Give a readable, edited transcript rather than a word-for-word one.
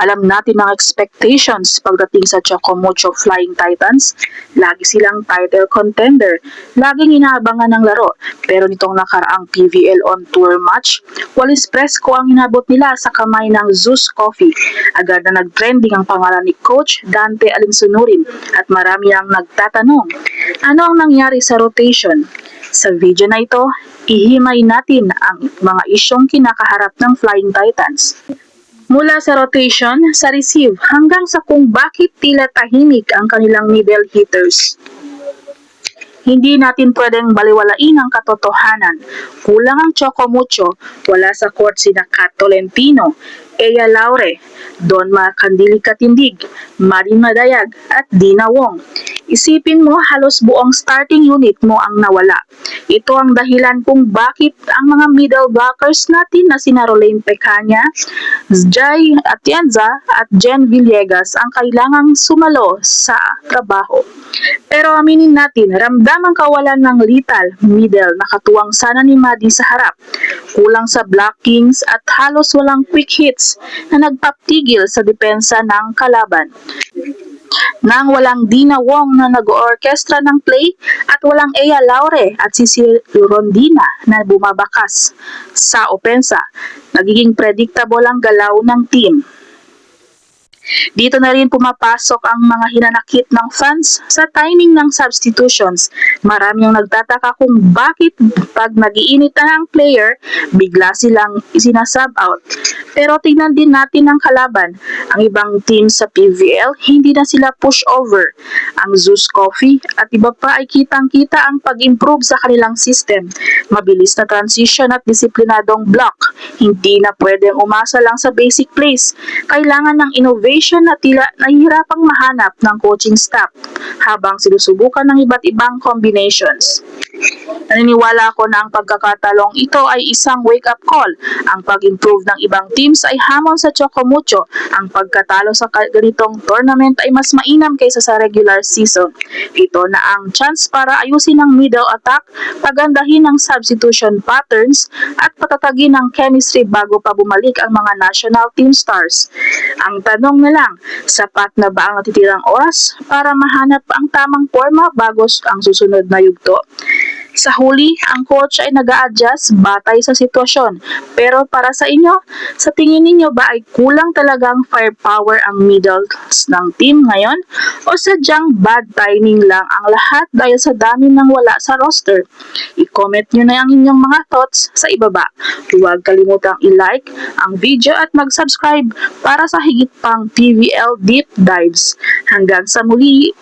Alam natin ang expectations pagdating sa Chocomucho Flying Titans. Lagi silang title contender. Laging inaabangan ng laro. Pero nitong nakaraang PVL on tour match, walis presko ang inabot nila sa kamay ng Zeus Coffee. Agad na nag-trending ang pangalan ni Coach Dante Alinsunurin at marami ang nagtatanong, ano ang nangyari sa rotation? Sa video na ito, ihimay natin ang mga isyong kinakaharap ng Flying Titans. Mula sa rotation, sa receive, hanggang sa kung bakit tila tahimik ang kanilang middle hitters. Hindi natin pwedeng baliwalain ang katotohanan. Kulang ang Chocomucho, wala sa court sina Kat Tolentino, Ea Laure, Donma Candili Katindig, Marin Madayag at Dina Wong. Isipin mo halos buong starting unit mo ang nawala. Ito ang dahilan kung bakit ang mga middle blockers natin na sina Rolene Pecaña, Jai Atienza at Jen Villegas ang kailangang sumalo sa trabaho. Pero aminin natin, ramdam ang kawalan ng lethal middle na katuwang sana ni Maddie sa harap. Kulang sa blockings at halos walang quick hits na nagpatigil sa depensa ng kalaban. Nang walang Dina Wong na nag-orkestra ng play at walang Ea Laure at si Rondina na bumabakas sa opensa, nagiging predictable ang galaw ng team. Dito na rin pumapasok ang mga hinanakit ng fans sa timing ng substitutions. Marami ang nagtataka kung bakit pag nag-iinit na ang player, bigla silang isinasub out. Pero tingnan din natin ang kalaban. Ang ibang team sa PVL, hindi na sila push over. Ang Zeus Coffee at iba pa ay kitang-kita ang pag-improve sa kanilang system. Mabilis na transition at disiplinadong block. Hindi na pwedeng umasa lang sa basic plays. Kailangan ng innovation na tila nahihirapang mahanap ng coaching staff habang sinusubukan ng iba't ibang combinations. Naniniwala ako na ang pagkakatalong ito ay isang wake-up call. Ang pag-improve ng ibang teams ay hamon sa Chocomucho. Ang pagkatalo sa ganitong tournament ay mas mainam kaysa sa regular season. Ito na ang chance para ayusin ang middle attack, pagandahin ang substitution patterns, at patatagin ang chemistry bago pa bumalik ang mga national team stars. Ang tanong na lang, sapat na ba ang natitirang oras para mahanap ang tamang forma bago ang susunod na yugto? Sa huli, ang coach ay nag-a-adjust batay sa sitwasyon. Pero para sa inyo, sa tingin ninyo ba ay kulang talagang firepower ang middles ng team ngayon? O sadyang bad timing lang ang lahat dahil sa dami ng wala sa roster? I-comment nyo na ang inyong mga thoughts sa ibaba. Huwag kalimutang i-like ang video at mag-subscribe para sa higit pang PVL Deep Dives. Hanggang sa muli!